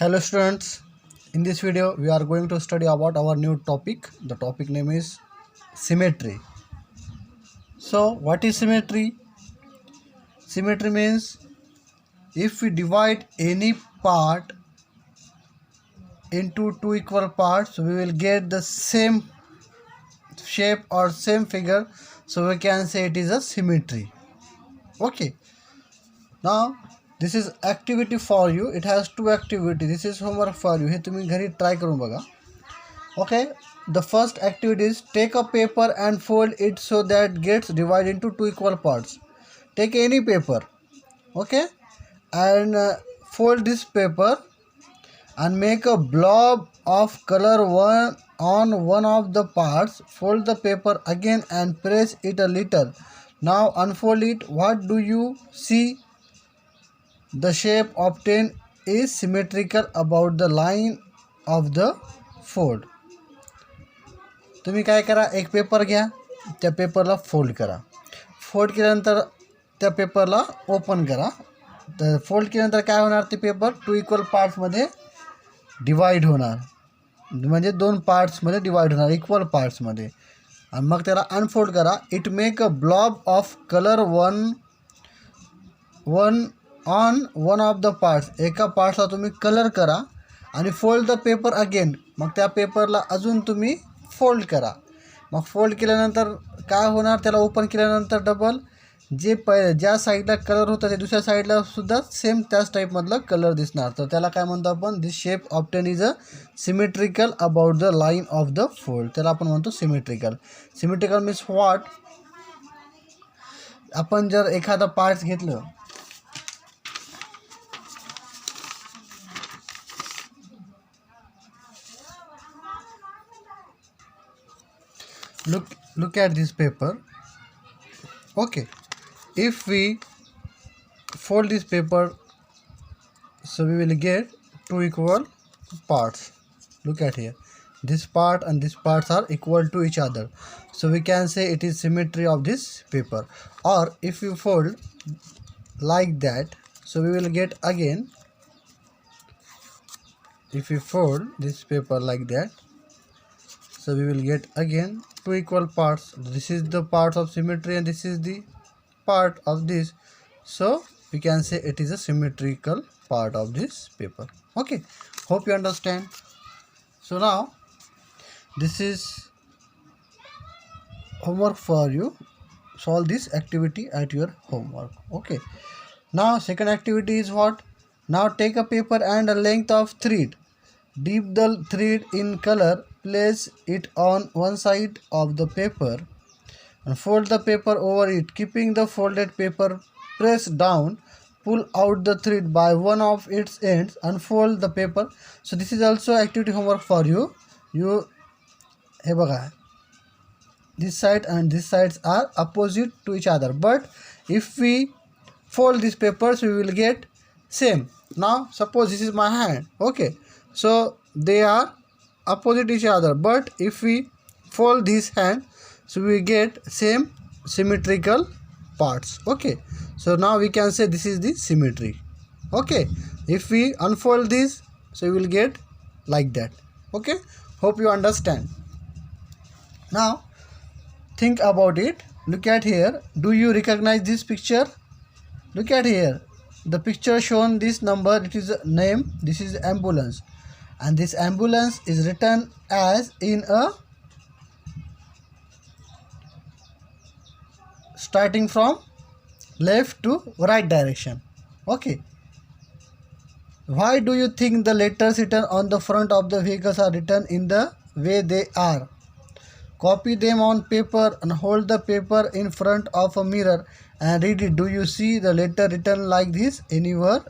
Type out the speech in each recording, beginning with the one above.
Hello students, in this video we are going to study about our new topic. The topic name is symmetry. So what is symmetry? Symmetry means if we divide any part into two equal parts, we will get the same shape or same figure, so we can say it is a symmetry. Okay, now this is activity for you. It has two activity. This is homework for you. हे तुम्ही घरी try करून बघा. Okay, the first activity is take a paper and fold it so that gets divided into two equal parts. Take any paper, okay, and fold this paper and make a blob of color on one of the parts. Fold the paper again and press it a little. Now unfold it. What do you see? The shape obtained is symmetrical about the line of the fold. तुम्ही काय करा, एक paper घ्या, त्या पेपरला fold करा. Fold केल्यानंतर त्या पेपरला ओपन करा. तर फोल्ड केल्यानंतर काय होणार, ते पेपर टू इक्वल पार्ट्समध्ये डिवाइड होणार, म्हणजे दोन पार्ट्समध्ये डिवाइड होणार, इक्वल पार्ट्समध्ये. आणि मग त्याला अनफोल्ड करा. It make a blob of colour one on one of the parts. एका पार्ट्सला तुम्ही कलर करा आणि फोल्ड द पेपर अगेन. मग त्या पेपरला अजून तुम्ही फोल्ड करा. मग फोल्ड केल्यानंतर काय होणार, त्याला ओपन केल्यानंतर डबल जे ज्या साईडला कलर होता ते दुसऱ्या साईडला सुद्धा सेम त्याच टाईपमधलं कलर दिसणार. तर त्याला काय म्हणतो आपण, this shape often is a symmetrical about the line of the fold. त्याला आपण म्हणतो सिमेट्रिकल. सिमेट्रिकल मीन्स व्हॉट, आपण जर एखादा पार्ट्स घेतलं, look at this paper. Okay, if we fold this paper, so we will get two equal parts. Look at here, this part and this parts are equal to each other, so we can say it is symmetry of this paper. Or if you fold like that, so we will get again, if we fold this paper like that, so we will get again two equal parts. This is the part of symmetry and this is the part of this, so we can say it is a symmetrical part of this paper. Okay, hope you understand. So now this is homework for you. Solve this activity at your homework. Okay, now second activity is what. Now take a paper and a length of thread. Dip the thread in color. Place it on one side of the paper and fold the paper over it. Keeping the folded paper press down, pull out the thread by one of its ends, unfold the paper. So this is also activity homework for you. हे बघा, this side and this sides are opposite to each other, but if we fold these papers we will get same. Now suppose this is my hand, okay, so they are opposite each other, but if we fold this hand, so we get same symmetrical parts. Okay, so now we can say this is the symmetry. Okay, if we unfold this, so we will get like that. Okay, hope you understand. Now think about it. Look at here. Do you recognize this picture? Look at here, the picture shown this number, it is a name. This is ambulance, and this ambulance is written as in a starting from left to right direction. Okay, why do you think the letters written on the front of the vehicles are written in the way they are? Copy them on paper and hold the paper in front of a mirror and read it. Do you see the letter written like this anywhere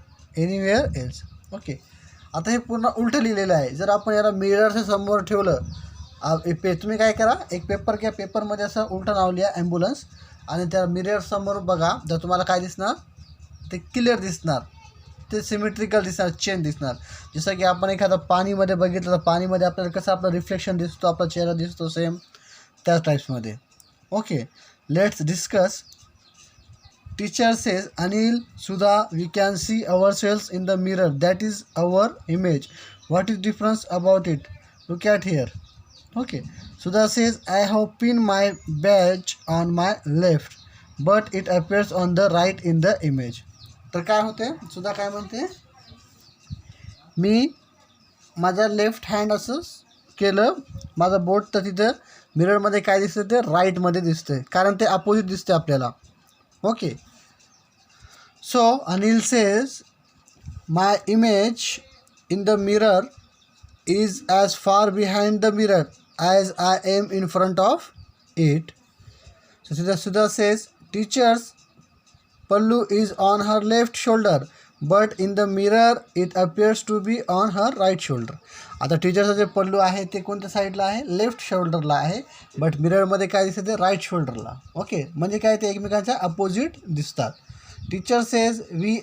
else? Okay, आता हे पूर्ण उलटं लिहिलेलं आहे. जर आपण याला मिररच्या समोर ठेवलं, तुम्ही काय करा, एक पेपर घ्या, पेपरमध्ये असं उलटं नाव लिहा ॲम्ब्युलन्स, आणि त्या मिरर समोर बघा, जर तुम्हाला काय दिसणार, ते क्लिअर दिसणार, ते सिमेट्रिकल दिसणार, चेन दिसणार. जसं की आपण एखादा पाणीमध्ये बघितलं तर पाणीमध्ये आपल्याला कसं आपलं रिफ्लेक्शन दिसतो, आपला चेहरा दिसतो, सेम त्याच टाईप्समध्ये. Okay, let's discuss teacher says, Anil, Sudha, we can see ourselves in the mirror. That is our image. What is difference about it? Look at here. Okay. Sudha says, I have pinned my badge on my left, but it appears on the right in the image. तर काय होते? सुद्धा काय म्हणते? मी माझा left hand असं केलं, माझा बोट तर तिथं मिररमध्ये काय दिसतं ते राईटमध्ये दिसतंय, कारण ते अपोजिट दिसते आपल्याला. Okay. So Anil says my image in the mirror is as far behind the mirror as I am in front of it. So Sudha says, teacher's pallu is on her left shoulder, but in the mirror it appears to be on her right shoulder. आता टीचरचं जे पल्लू आहे ते कोणत्या साईडला आहे? Left शोल्डरला आहे, but मिररमध्ये काय दिसतं ते राईट शोल्डरला. ओके, म्हणजे काय ते एकमेकांच्या अपोजिट दिसतात. Teacher says we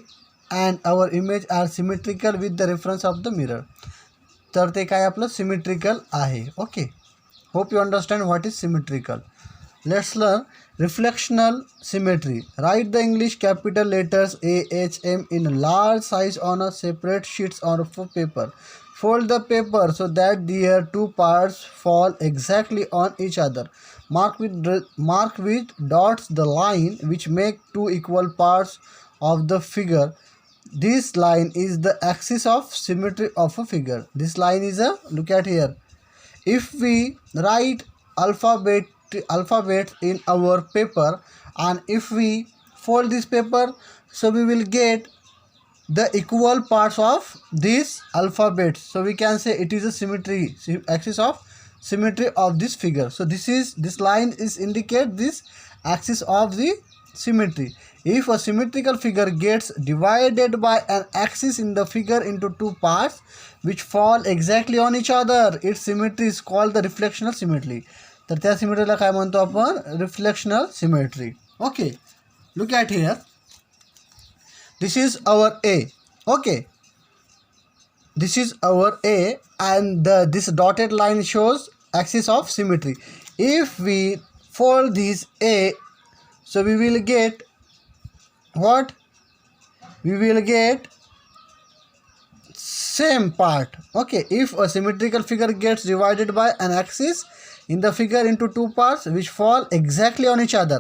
and our image are symmetrical with the reference of the mirror. तर ते काय आपलं सिमेट्रिकल आहे. Okay, hope you understand what is symmetrical. Let's learn reflectional symmetry. Write the English capital letters AHM in large size on a separate sheets of paper. Fold the paper so that their two parts fall exactly on each other. Mark with dots the line which make two equal parts of the figure. This line is the axis of symmetry of a figure. This line is a, look at here. If we write alphabet in our paper, and if we fold this paper, so we will get the equal parts of this alphabet. So we can say it is a symmetry, axis of symmetry of this figure. So this line is indicate this axis of the symmetry. If a symmetrical figure gets divided by an axis in the figure into two parts which fall exactly on each other, its symmetry is called the reflectional symmetry. तर त्या सिमेट्रीला काय म्हणतो आपण? Reflectional symmetry. Okay, look at here. This is our A. Okay, this is our A, and this dotted line shows axis of symmetry. If we fold this A, so we will get what? We will get same part. Okay, if a symmetrical figure gets divided by an axis in the figure into two parts which fall exactly on each other.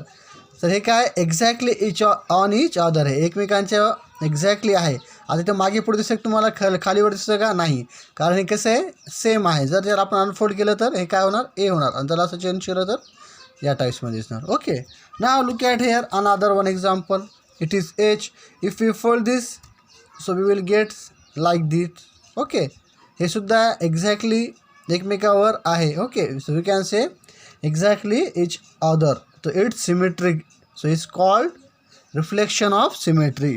तर हे काय exactly on each other आहे, एकमेकांच्या exactly आहे. आता इथं मागे पुढे दिसतं तुम्हाला खालीवर दिसतं का? नाही, कारण हे कसं आहे सेम आहे. जर आपण अनफोल्ड केलं तर हे काय होणार? ए होणार, आणि त्याला असं चेंज केलं तर या टाईप्समध्ये दिसणार. Okay, now look at here another one example. It is H. If we fold this so we will get like this. Okay, हे सुद्धा एक्झॅक्टली एकमेकावर आहे. Okay, so we can say exactly each other. So it's symmetric, so it's called reflection of symmetry.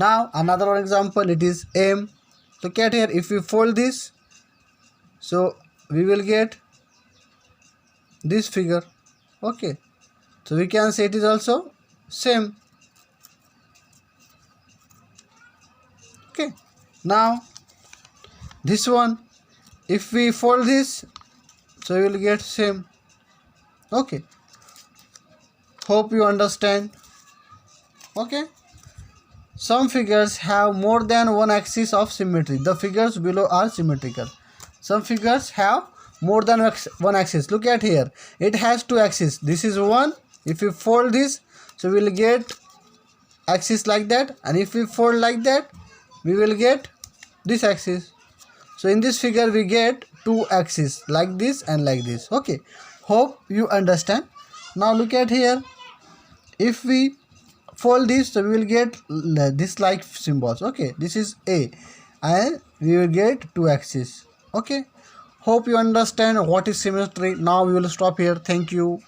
Now another one example, it is M. Look at here, if we fold this, so we will get this figure. Okay, so we can say it is also same. Okay, now this one, if we fold this, so we will get same. Okay, hope you understand. Okay, some figures have more than one axis of symmetry. The figures below are symmetrical. Some figures have more than one axis. Look at here, it has two axes. This is one. If we fold this, so we will get axis like that, and if we fold like that, we will get this axis. So in this figure we get two axes like this and like this. Okay, hope you understand. Now look at here, if we fold this, so we will get this like symbols. Okay, this is A, and we will get two axes. Okay, hope you understand what is symmetry. Now we will stop here. Thank you.